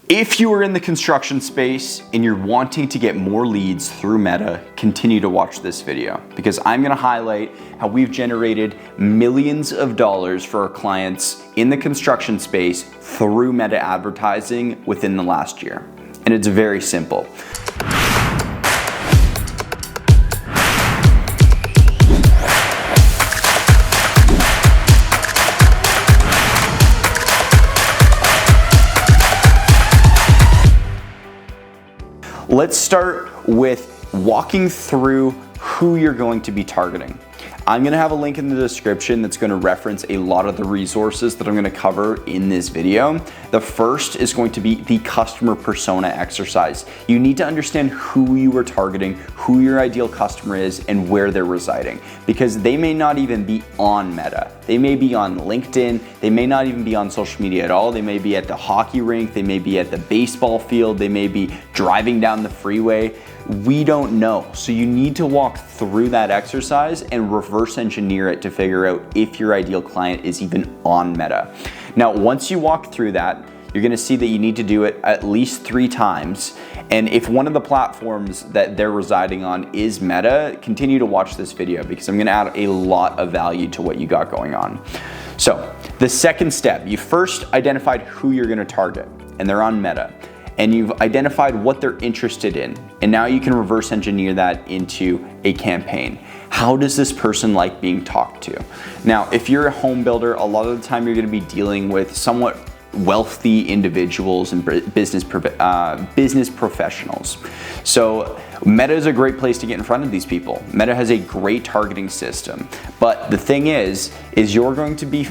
If you are in the construction space and you're wanting to get more leads through Meta, continue to watch this video because I'm gonna highlight how we've generated millions of dollars for our clients in the construction space through Meta advertising within the last year. And it's very simple. Let's start with walking through who you're going to be targeting. I'm gonna have a link in the description that's gonna reference a lot of the resources that I'm gonna cover in this video. The first is going to be the customer persona exercise. You need to understand who you are targeting, who your ideal customer is, and where they're residing, because they may not even be on Meta. They may be on LinkedIn, they may not even be on social media at all. They may be at the hockey rink, they may be at the baseball field, they may be driving down the freeway. We don't know. So you need to walk through that exercise and reverse engineer it to figure out if your ideal client is even on Meta. Now, once you walk through that, you're gonna see that you need to do it at least 3 times. And if one of the platforms that they're residing on is Meta, continue to watch this video because I'm gonna add a lot of value to what you got going on. So the second step, you first identified who you're gonna target and they're on Meta. And you've identified what they're interested in. And now you can reverse engineer that into a campaign. How does this person like being talked to? Now, if you're a home builder, a lot of the time you're gonna be dealing with somewhat wealthy individuals and business professionals. So Meta is a great place to get in front of these people. Meta has a great targeting system. But the thing is you're going to be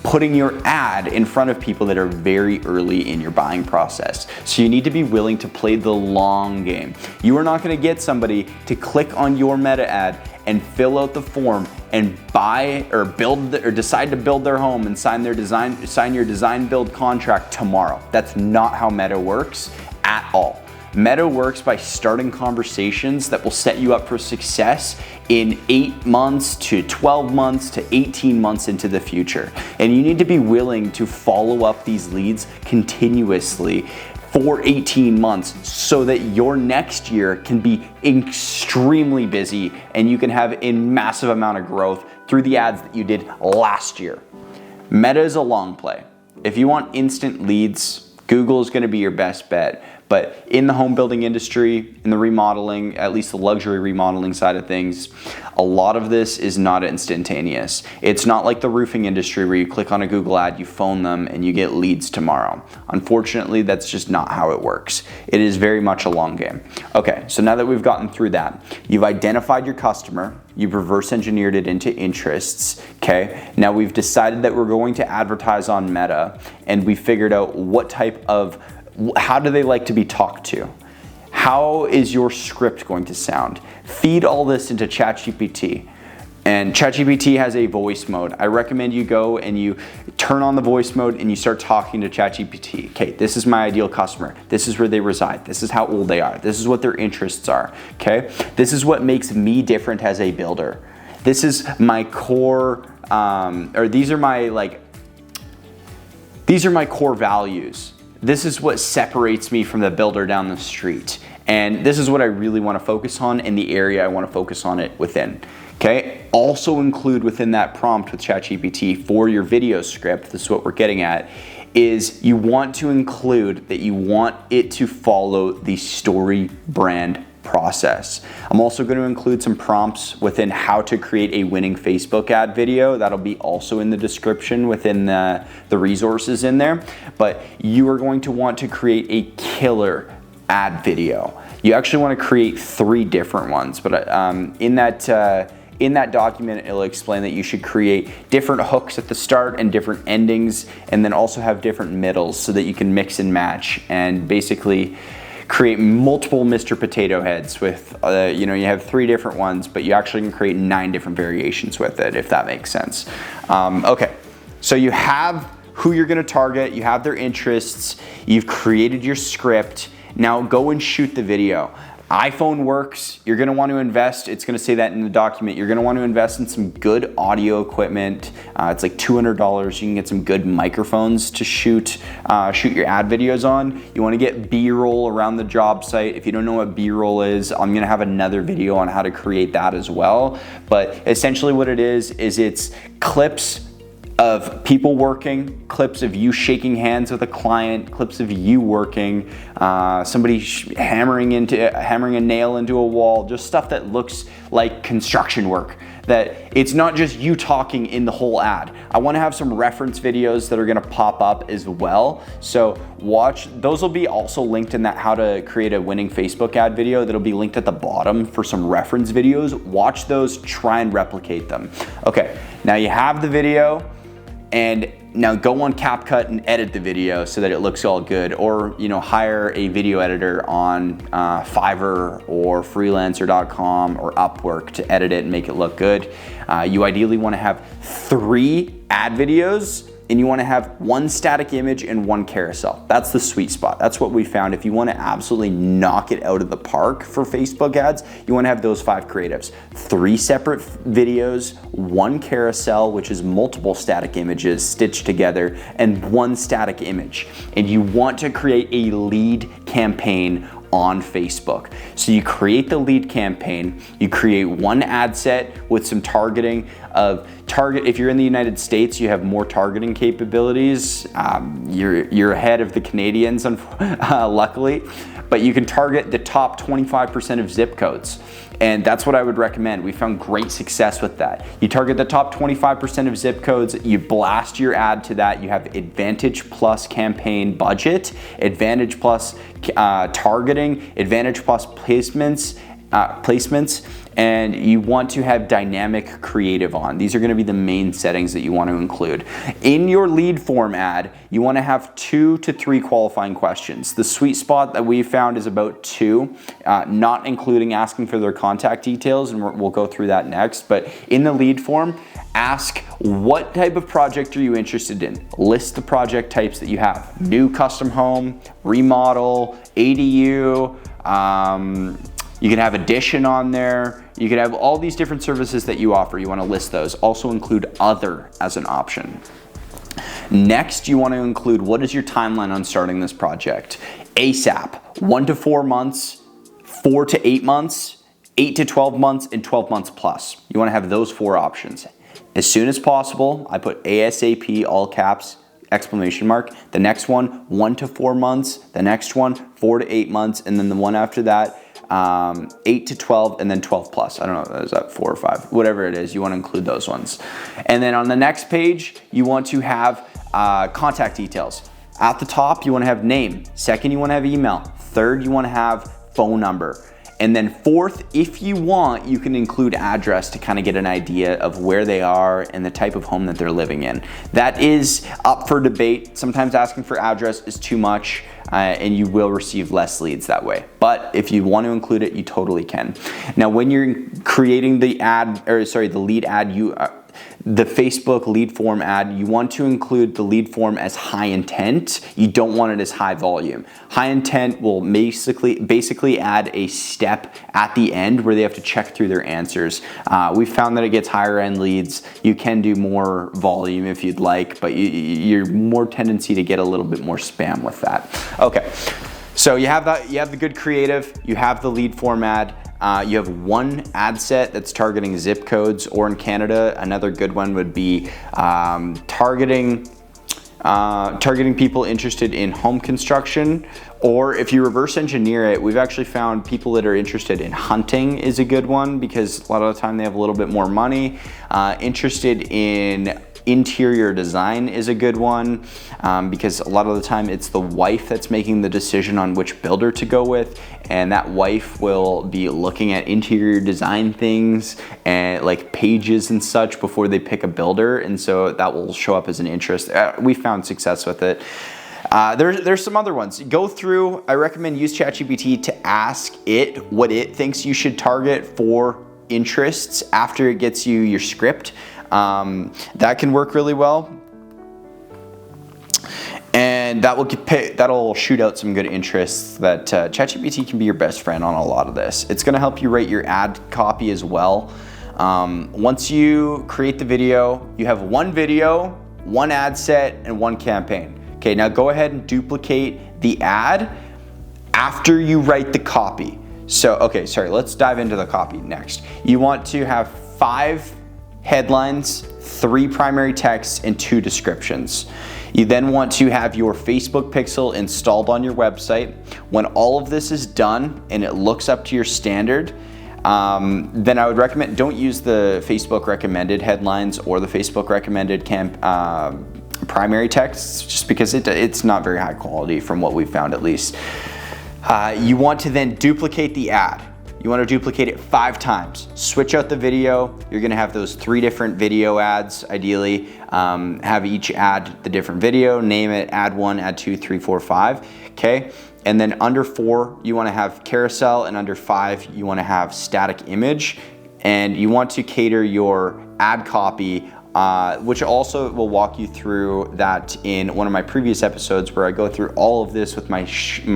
putting your ad in front of people that are very early in your buying process. So you need to be willing to play the long game. You are not gonna get somebody to click on your Meta ad and fill out the form and buy or build or decide to build their home and sign your design build contract tomorrow. That's not how Meta works at all. Meta works by starting conversations that will set you up for success in 8 months to 12 months to 18 months into the future. And you need to be willing to follow up these leads continuously for 18 months so that your next year can be extremely busy and you can have a massive amount of growth through the ads that you did last year. Meta is a long play. If you want instant leads, Google is gonna be your best bet. But in the home building industry, in the remodeling, at least the luxury remodeling side of things, a lot of this is not instantaneous. It's not like the roofing industry where you click on a Google ad, you phone them, and you get leads tomorrow. Unfortunately, that's just not how it works. It is very much a long game. Okay, so now that we've gotten through that, you've identified your customer, you've reverse engineered it into interests, okay? Now we've decided that we're going to advertise on Meta, and we figured out how do they like to be talked to? How is your script going to sound? Feed all this into ChatGPT. And ChatGPT has a voice mode. I recommend you go and you turn on the voice mode and you start talking to ChatGPT. Okay, this is my ideal customer. This is where they reside. This is how old they are. This is what their interests are, okay? This is what makes me different as a builder. This is my core, these are my core values. This is what separates me from the builder down the street. And this is what I really want to focus on in the area I want to focus on it within. Okay, also include within that prompt with ChatGPT for your video script, this is what we're getting at, is you want to include that you want it to follow the story brand process. I'm also going to include some prompts within how to create a winning Facebook ad video. That'll be also in the description within the resources in there. But you are going to want to create a killer ad video. You actually want to create 3 different ones, but in that document, it'll explain that you should create different hooks at the start and different endings, and then also have different middles so that you can mix and match and basically create multiple Mr. Potato Heads with, you have 3 different ones, but you actually can create 9 different variations with it, if that makes sense. Okay, so you have who you're gonna target, you have their interests, you've created your script, now go and shoot the video. iPhone works. You're going to want to invest. It's going to say that in the document. You're going to want to invest in some good audio equipment. It's like $200. You can get some good microphones to shoot your ad videos on. You want to get B-roll around the job site. If you don't know what B-roll is, I'm going to have another video on how to create that as well. But essentially what it is it's clips of people working, clips of you shaking hands with a client, clips of you working, somebody hammering a nail into a wall, just stuff that looks like construction work. That it's not just you talking in the whole ad. I want to have some reference videos that are going to pop up as well. So watch, those will be also linked in that how to create a winning Facebook ad video. That'll be linked at the bottom for some reference videos. Watch those, try and replicate them. Okay, now you have the video. And now go on CapCut and edit the video so that it looks all good, or hire a video editor on Fiverr or freelancer.com or Upwork to edit it and make it look good. You ideally want to have 3 ad videos, and you want to have 1 static image and 1 carousel. That's the sweet spot. That's what we found. If you want to absolutely knock it out of the park for Facebook ads, you want to have those 5 creatives. 3 separate videos, 1 carousel, which is multiple static images stitched together, and 1 static image. And you want to create a lead campaign on Facebook. So you create the lead campaign, you create 1 ad set with some targeting of if you're in the United States, you have more targeting capabilities. You're ahead of the Canadians, luckily, but you can target the top 25% of zip codes. And that's what I would recommend. We found great success with that. You target the top 25% of zip codes, you blast your ad to that. You have Advantage Plus campaign budget, Advantage Plus targeting, Advantage Plus placements, and you want to have dynamic creative on. These are going to be the main settings that you want to include. In your lead form ad, you want to have 2 to 3 qualifying questions. The sweet spot that we found is about 2, not including asking for their contact details, and we'll go through that next. But in the lead form, ask what type of project are you interested in. List the project types that you have. New custom home, remodel, ADU, you can have addition on there. You can have all these different services that you offer. You want to list those. Also include other as an option. Next, you want to include what is your timeline on starting this project. ASAP, 1 to 4 months, 4 to 8 months, 8 to 12 months, and 12 months plus. You want to have those 4 options. As soon as possible, I put ASAP, all caps, exclamation mark. The next one, 1 to 4 months. The next one, 4 to 8 months. And then the one after that, 8 to 12, and then 12 plus. I don't know, is that 4 or 5? Whatever it is, you want to include those ones. And then on the next page, you want to have contact details. At the top, you want to have name. Second, you want to have email. Third, you want to have phone number. And then fourth, if you want, you can include address to kind of get an idea of where they are and the type of home that they're living in. That is up for debate. Sometimes asking for address is too much, and you will receive less leads that way. But if you want to include it, you totally can. Now, when you're creating the lead ad, the Facebook lead form ad, you want to include the lead form as high intent. You don't want it as high volume. High intent will basically add a step at the end where they have to check through their answers. We found that it gets higher end leads. You can do more volume if you'd like, but you're more tendency to get a little bit more spam with that. Okay, so you have that. You have the good creative. You have the lead form ad. You have one ad set that's targeting zip codes, or in Canada, another good one would be targeting people interested in home construction. Or if you reverse engineer it, we've actually found people that are interested in hunting is a good one, because a lot of the time they have a little bit more money. Interested in interior design is a good one, because a lot of the time it's the wife that's making the decision on which builder to go with, and that wife will be looking at interior design things and like pages and such before they pick a builder, and so that will show up as an interest. We found success with it. There's some other ones. Go through. I recommend use ChatGPT to ask it what it thinks you should target for interests after it gets you your script. That can work really well. And and that'll shoot out some good interests that ChatGPT can be your best friend on a lot of this. It's gonna help you write your ad copy as well. Once you create the video, you have one video, one ad set, and one campaign. Okay, now go ahead and duplicate the ad after you write the copy. So, okay, sorry, let's dive into the copy next. You want to have 5 headlines, 3 primary texts, and 2 descriptions. You then want to have your Facebook pixel installed on your website. When all of this is done and it looks up to your standard, then I would recommend, don't use the Facebook recommended headlines or the Facebook recommended primary texts, just because it's not very high quality from what we've found, at least. You want to then duplicate the ad. You want to duplicate it 5 times. Switch out the video. You're going to have those 3 different video ads, ideally. Have each ad the different video, name it, ad 1, ad 2, 3, 4, 5, okay? And then under 4, you want to have carousel, and under 5, you want to have static image. And you want to cater your ad copy, which also will walk you through that in one of my previous episodes where I go through all of this with my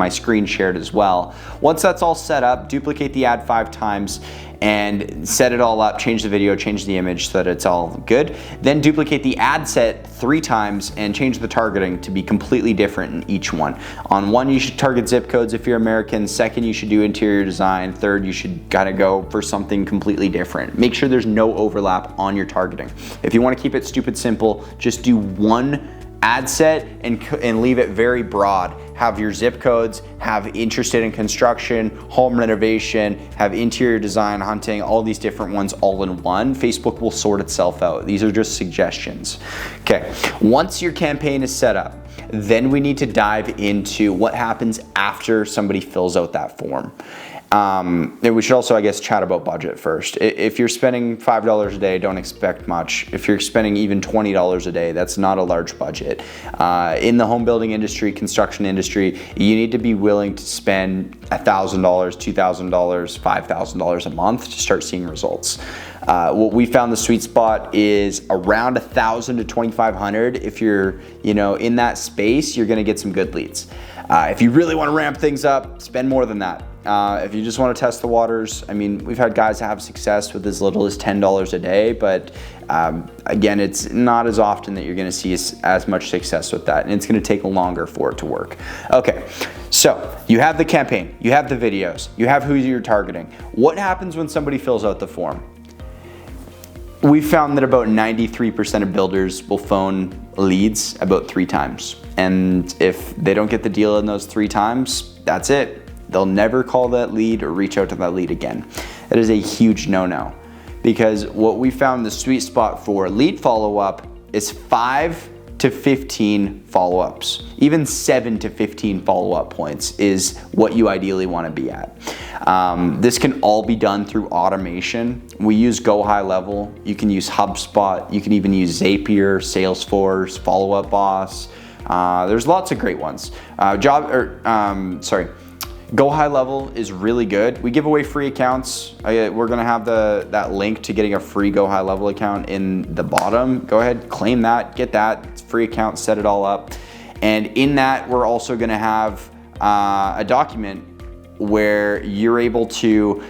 screen shared as well. Once that's all set up, duplicate the ad 5 times and set it all up, change the video, change the image so that it's all good. Then duplicate the ad set 3 times and change the targeting to be completely different in each one. On 1, you should target zip codes if you're American. 2nd, you should do interior design. 3rd, you should gotta go for something completely different. Make sure there's no overlap on your targeting. If you wanna keep it stupid simple, just do 1 ad set and leave it very broad. Have your zip codes, have interested in construction, home renovation, have interior design, hunting, all these different ones all in one. Facebook will sort itself out. These are just suggestions. Okay, once your campaign is set up, then we need to dive into what happens after somebody fills out that form. And we should also, I guess, chat about budget first. If you're spending $5 a day, don't expect much. If you're spending even $20 a day, that's not a large budget. In the home building industry, construction industry, you need to be willing to spend $1,000, $2,000, $5,000 a month to start seeing results. What we found the sweet spot is around $1,000 to $2,500. If you're, in that space, you're gonna get some good leads. If you really wanna ramp things up, spend more than that. If you just want to test the waters, I mean, we've had guys have success with as little as $10 a day, but again, it's not as often that you're going to see as much success with that, and it's going to take longer for it to work. Okay, so you have the campaign, you have the videos, you have who you're targeting. What happens when somebody fills out the form? We found that about 93% of builders will phone leads about 3 times, and if they don't get the deal in those 3 times, that's it. They'll never call that lead or reach out to that lead again. That is a huge no-no, because what we found the sweet spot for lead follow-up is 5 to 15 follow-ups. Even 7 to 15 follow-up points is what you ideally want to be at. This can all be done through automation. We use Go High Level. You can use HubSpot. You can even use Zapier, Salesforce, Follow Up Boss. There's lots of great ones. Go High Level is really good. We give away free accounts. We're gonna have that link to getting a free Go High Level account in the bottom. Go ahead, claim that, get that. It's a free account, set it all up. And in that, we're also gonna have a document where you're able to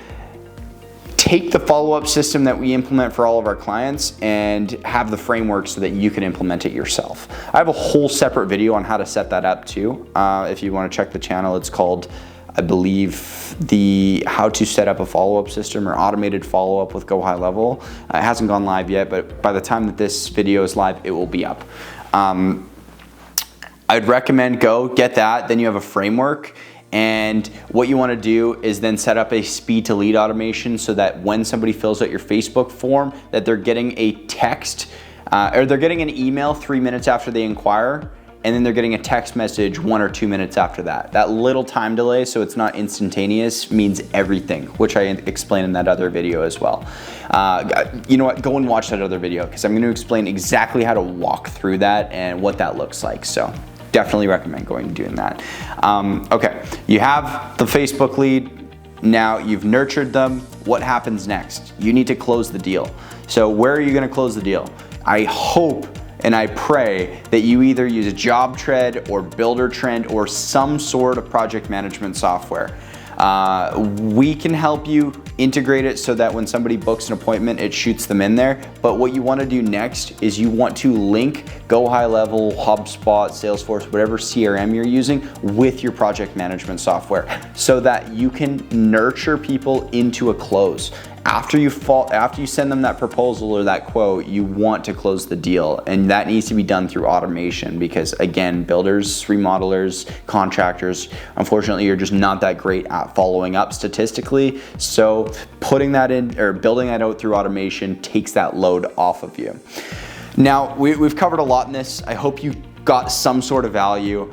take the follow-up system that we implement for all of our clients and have the framework so that you can implement it yourself. I have a whole separate video on how to set that up too. If you wanna check the channel, it's called, I believe, the how to set up a follow-up system or automated follow-up with Go High Level. It hasn't gone live yet, but by the time that this video is live, it will be up. I'd recommend go get that. Then you have a framework. And what you want to do is then set up a speed to lead automation so that when somebody fills out your Facebook form, that they're getting a text or they're getting an email 3 minutes after they inquire, and then they're getting a text message 1 or 2 minutes after that. That little time delay, so it's not instantaneous, means everything, which I explained in that other video as well. You know what, go and watch that other video, because I'm going to explain exactly how to walk through that and what that looks like. So definitely recommend going and doing that. Okay, you have the Facebook lead. Now you've nurtured them. What happens next? You need to close the deal. So where are you going to close the deal? I hope and I pray that you either use JobTread or Buildertrend or some sort of project management software. We can help you integrate it so that when somebody books an appointment, it shoots them in there. But what you want to do next is you want to link Go High Level, HubSpot, Salesforce, whatever CRM you're using with your project management software so that you can nurture people into a close. After you send them that proposal or that quote, you want to close the deal, and that needs to be done through automation because, again, builders, remodelers, contractors, unfortunately, you're just not that great at following up statistically. So putting that in or building that out through automation takes that load off of you. Now, we've covered a lot in this. I hope you got some sort of value.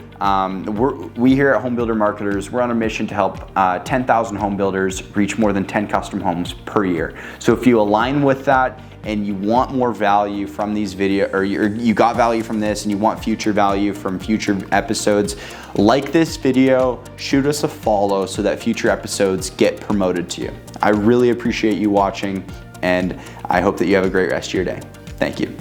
We here at Home Builder Marketers, we're on a mission to help 10,000 home builders reach more than 10 custom homes per year. So if you align with that and you want more value from these videos, or you got value from this and you want future value from future episodes, like this video, shoot us a follow so that future episodes get promoted to you. I really appreciate you watching, and I hope that you have a great rest of your day. Thank you.